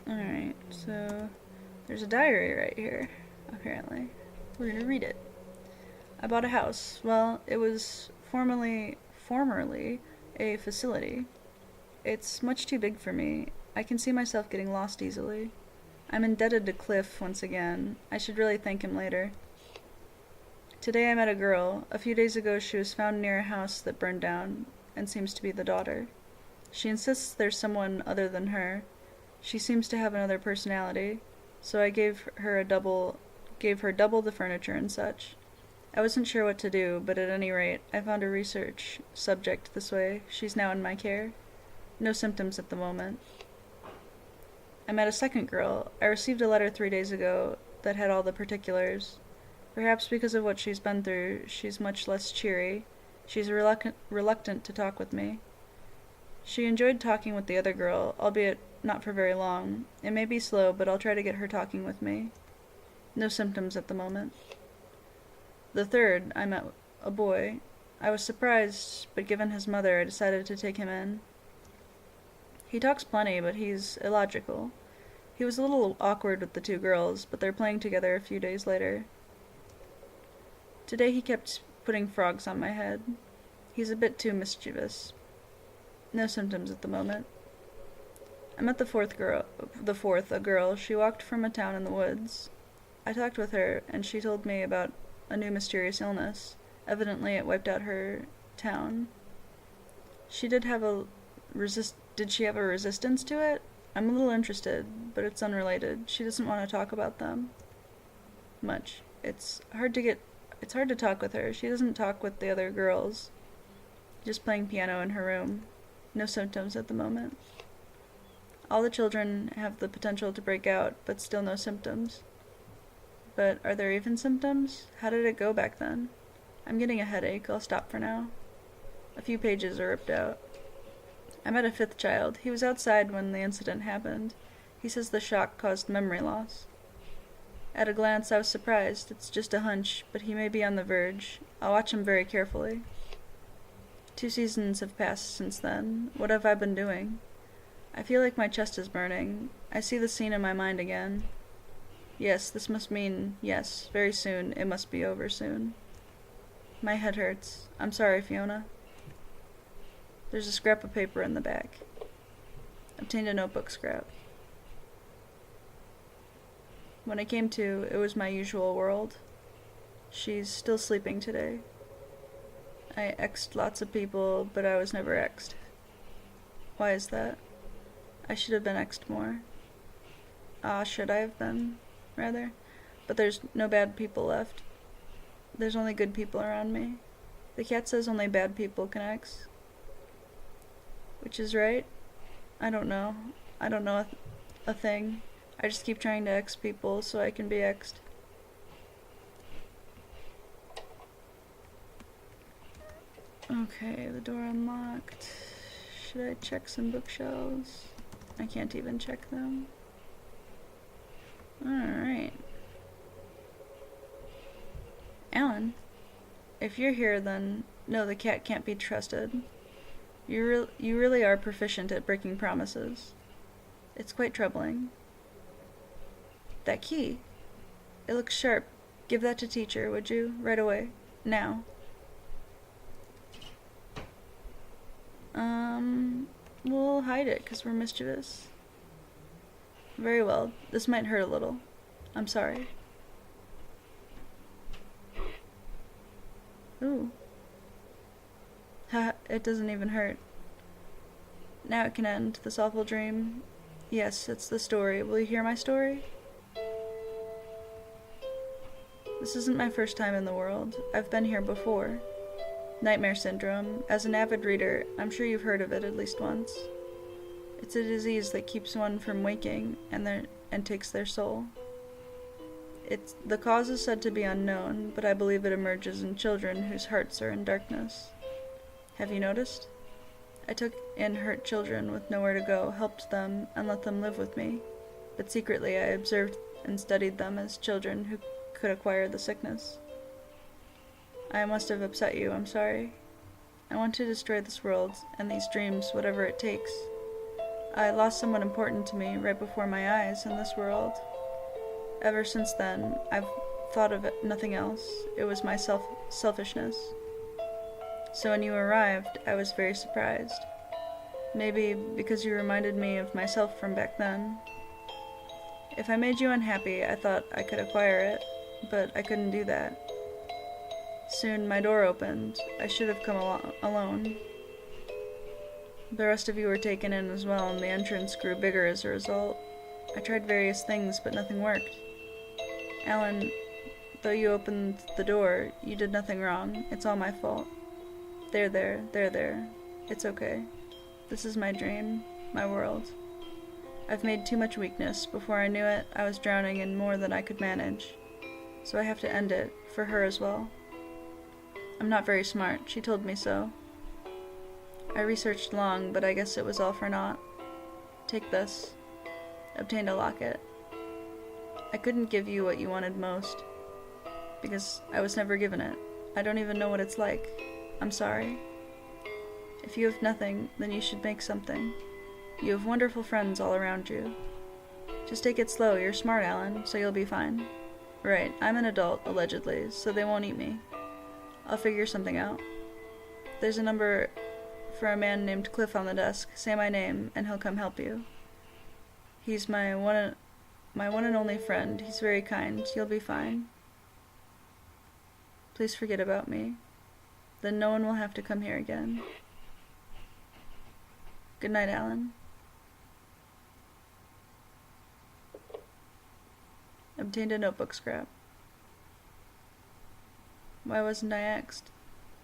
Alright, so there's a diary right here, apparently. We're gonna read it. I bought a house. Well, it was formerly a facility. It's much too big for me. I can see myself getting lost easily. I'm indebted to Cliff once again. I should really thank him later. Today I met a girl. A few days ago she was found near a house that burned down and seems to be the daughter. She insists there's someone other than her. She seems to have another personality, so I gave her double the furniture and such. I wasn't sure what to do, but at any rate, I found a research subject this way. She's now in my care. No symptoms at the moment. I met a second girl. I received a letter 3 days ago that had all the particulars. Perhaps because of what she's been through, she's much less cheery. She's reluctant to talk with me. She enjoyed talking with the other girl, albeit not for very long. It may be slow, but I'll try to get her talking with me. No symptoms at the moment. The third, I met a boy. I was surprised, but given his mother, I decided to take him in. He talks plenty, but he's illogical. He was a little awkward with the two girls, but they're playing together a few days later. Today he kept putting frogs on my head. He's a bit too mischievous. No symptoms at the moment. I met the fourth, a girl. She walked from a town in the woods. I talked with her, and she told me about a new mysterious illness. Evidently it wiped out her town. Did she have a resistance to it? I'm a little interested, but it's unrelated. She doesn't want to talk about them much. It's hard to talk with her. She doesn't talk with the other girls. Just playing piano in her room. No symptoms at the moment. All the children have the potential to break out, but still no symptoms. But are there even symptoms? How did it go back then? I'm getting a headache. I'll stop for now. A few pages are ripped out. I met a fifth child. He was outside when the incident happened. He says the shock caused memory loss. At a glance, I was surprised. It's just a hunch, but he may be on the verge. I'll watch him very carefully. 2 seasons have passed since then. What have I been doing? I feel like my chest is burning. I see the scene in my mind again. Yes, this must mean yes, very soon. It must be over soon. My head hurts. I'm sorry, Fiona. There's a scrap of paper in the back. Obtained a notebook scrap. When I came to, it was my usual world. She's still sleeping today. I X'd lots of people, but I was never X'd. Why is that? I should have been X'd more. Should I have been, rather? But there's no bad people left. There's only good people around me. The cat says only bad people can X. Which is right? I don't know. I don't know a thing. I just keep trying to X people so I can be X'd. Okay, the door unlocked. Should I check some bookshelves? I can't even check them. Alright. Alan, if you're here, then no, the cat can't be trusted. You really are proficient at breaking promises. It's quite troubling. That key. It looks sharp. Give that to teacher, would you? Right away. Now. We'll hide it, 'cause we're mischievous. Very well. This might hurt a little. I'm sorry. Ooh. Ha, it doesn't even hurt. Now it can end, this awful dream. Yes, it's the story. Will you hear my story? This isn't my first time in the world. I've been here before. Nightmare syndrome. As an avid reader, I'm sure you've heard of it at least once. It's a disease that keeps one from waking and takes their soul. The cause is said to be unknown, but I believe it emerges in children whose hearts are in darkness. Have you noticed? I took in hurt children with nowhere to go, helped them, and let them live with me. But secretly I observed and studied them as children who could acquire the sickness. I must have upset you, I'm sorry. I want to destroy this world, and these dreams, whatever it takes. I lost someone important to me right before my eyes in this world. Ever since then, I've thought of it, nothing else. It was my selfishness. So when you arrived, I was very surprised. Maybe because you reminded me of myself from back then. If I made you unhappy, I thought I could acquire it, but I couldn't do that. Soon my door opened. I should have come alone. The rest of you were taken in as well, and the entrance grew bigger as a result. I tried various things, but nothing worked. Alan, though you opened the door, you did nothing wrong. It's all my fault. There. It's okay. This is my dream, my world. I've made too much weakness. Before I knew it, I was drowning in more than I could manage. So I have to end it, for her as well. I'm not very smart. She told me so. I researched long, but I guess it was all for naught. Take this. Obtained a locket. I couldn't give you what you wanted most, because I was never given it. I don't even know what it's like. I'm sorry. If you have nothing, then you should make something. You have wonderful friends all around you. Just take it slow. You're smart, Alan, so you'll be fine. Right, I'm an adult, allegedly, so they won't eat me. I'll figure something out. There's a number for a man named Cliff on the desk. Say my name, and he'll come help you. He's my one and only friend. He's very kind. You'll be fine. Please forget about me. Then no one will have to come here again. Good night, Alan. Obtained a notebook scrap. Why wasn't I X'd?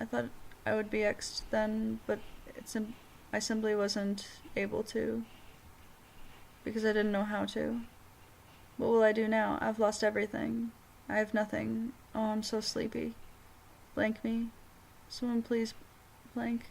I thought I would be X'd then, but I simply wasn't able to, because I didn't know how to. What will I do now? I've lost everything. I have nothing. Oh, I'm so sleepy. Blank me. Someone please blank.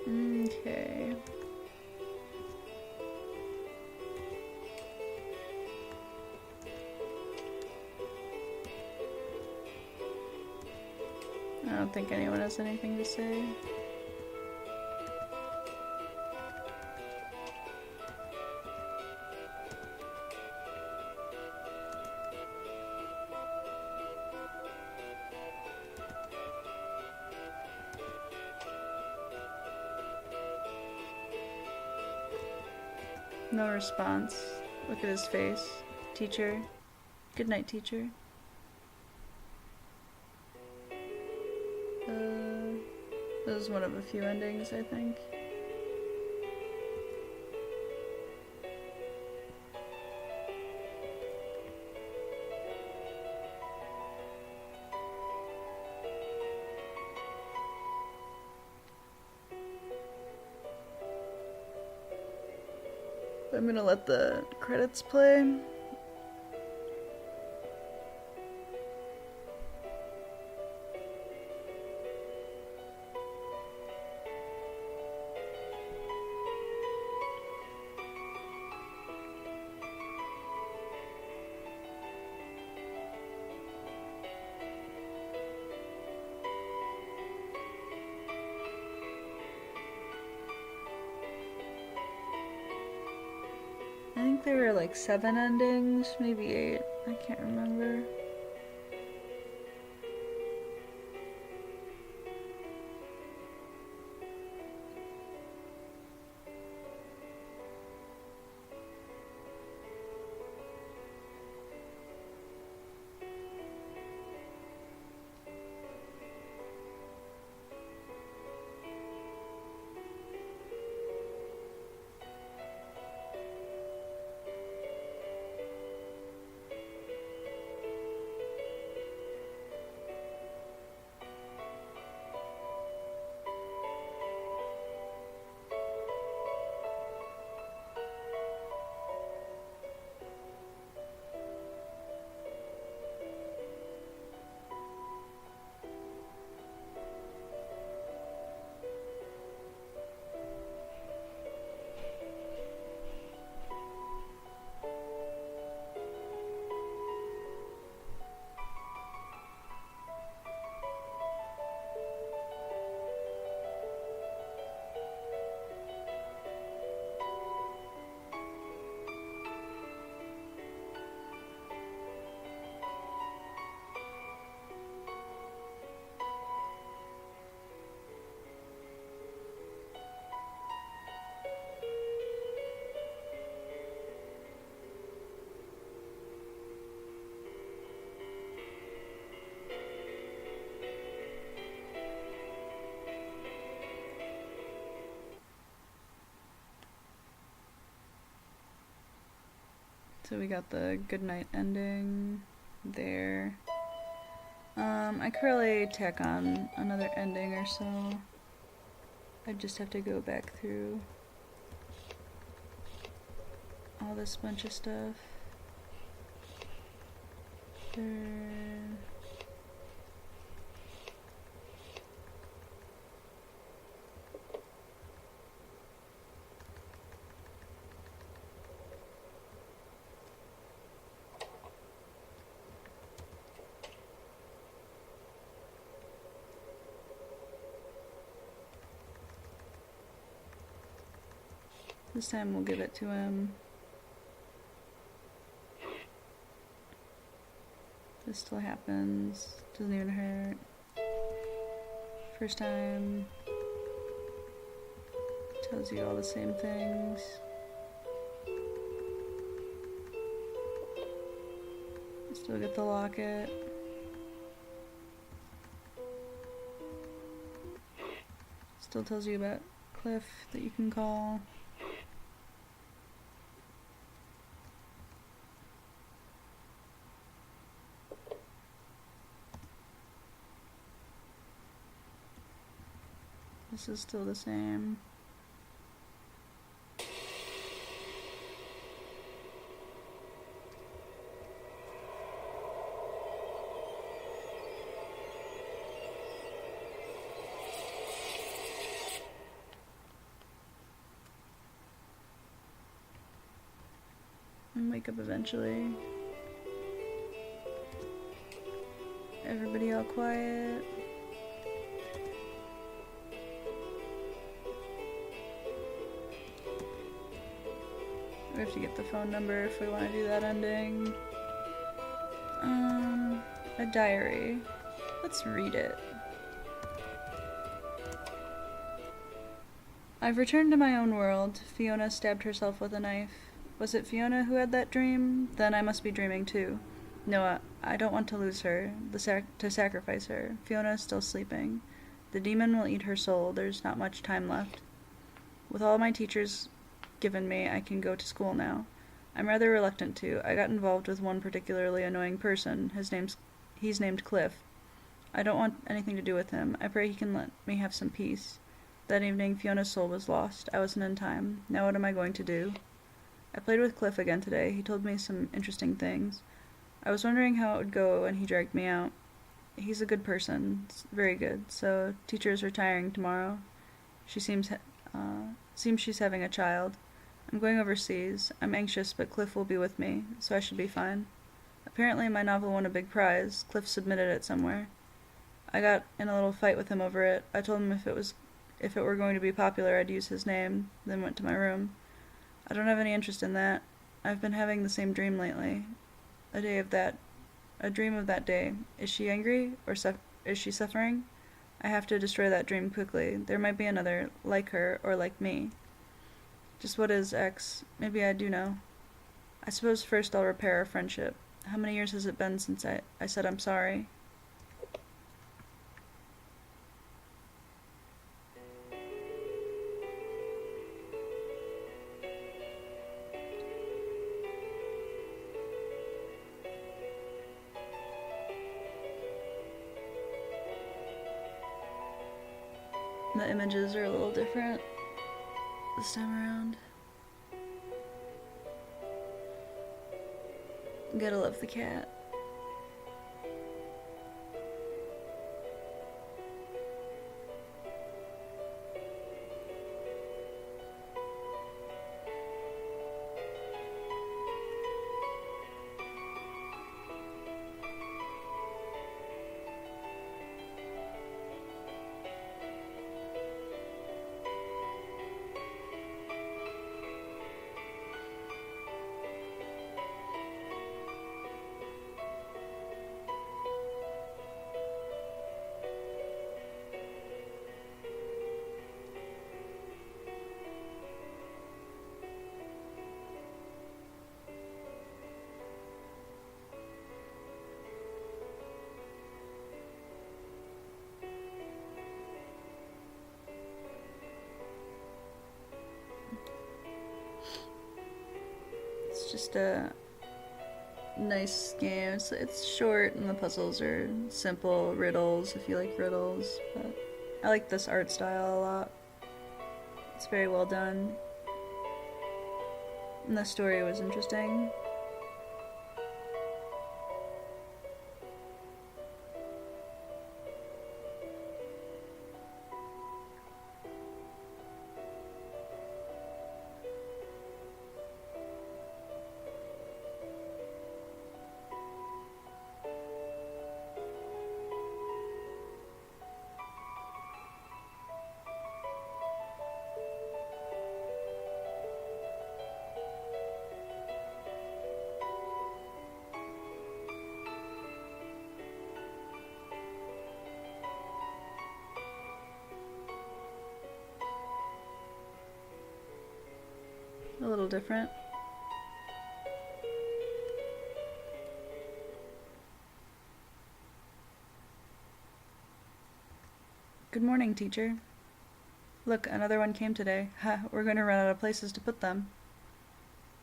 Okay. I don't think anyone has anything to say. No response. Look at his face. Teacher. Good night, teacher. This is one of a few endings, I think. I'm gonna let the credits play. I think there were like 7 endings, maybe 8. I can't remember. So we got the goodnight ending there. I could really tack on another ending or so. I just have to go back through all this bunch of stuff. This time we'll give it to him. This still happens. Doesn't even hurt. First time. Tells you all the same things. Still get the locket. Still tells you about Cliff that you can call. This is still the same. And wake up eventually. Everybody all quiet. We have to get the phone number if we want to do that ending. A diary. Let's read it. I've returned to my own world. Fiona stabbed herself with a knife. Was it Fiona who had that dream? Then I must be dreaming too. No, I don't want to lose her, to sacrifice her. Fiona is still sleeping. The demon will eat her soul. There's not much time left. With all my teachers given me, I can go to school now. I'm rather reluctant to. I got involved with one particularly annoying person. He's named Cliff. I don't want anything to do with him. I pray he can let me have some peace. That evening, Fiona's soul was lost. I wasn't in time. Now what am I going to do? I played with Cliff again today. He told me some interesting things. I was wondering how it would go when he dragged me out. He's a good person. Very good. So, teacher is retiring tomorrow. She seems she's having a child. I'm going overseas. I'm anxious, but Cliff will be with me, so I should be fine. Apparently my novel won a big prize. Cliff submitted it somewhere. I got in a little fight with him over it. I told him if it were going to be popular, I'd use his name, then went to my room. I don't have any interest in that. I've been having the same dream lately. A dream of that day. Is she angry, or is she suffering? I have to destroy that dream quickly. There might be another, like her, or like me. Just what is X? Maybe I do know. I suppose first I'll repair our friendship. How many years has it been since I said I'm sorry? The images are a little different this time around. Gotta love the cat. It's just a nice game. It's short and the puzzles are simple riddles if you like riddles. But I like this art style a lot. It's very well done. And the story was interesting. A little different. Good morning, teacher. Look, another one came today. Ha, we're going to run out of places to put them.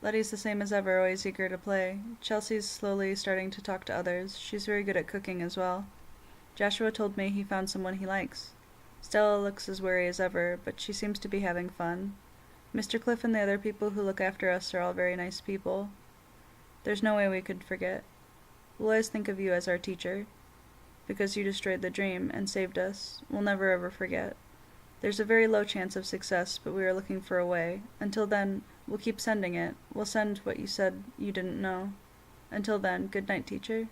Letty's the same as ever, always eager to play. Chelsea's slowly starting to talk to others. She's very good at cooking as well. Joshua told me he found someone he likes. Stella looks as wary as ever, but she seems to be having fun. Mr. Cliff and the other people who look after us are all very nice people. There's no way we could forget. We'll always think of you as our teacher. Because you destroyed the dream and saved us. We'll never ever forget. There's a very low chance of success, but we are looking for a way. Until then, we'll keep sending it. We'll send what you said you didn't know. Until then, good night, teacher.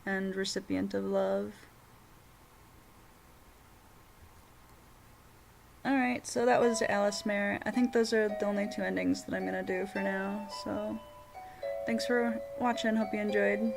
And recipient of love. Alright, so that was Alicemare. I think those are the only two endings that I'm gonna do for now, so thanks for watching, hope you enjoyed.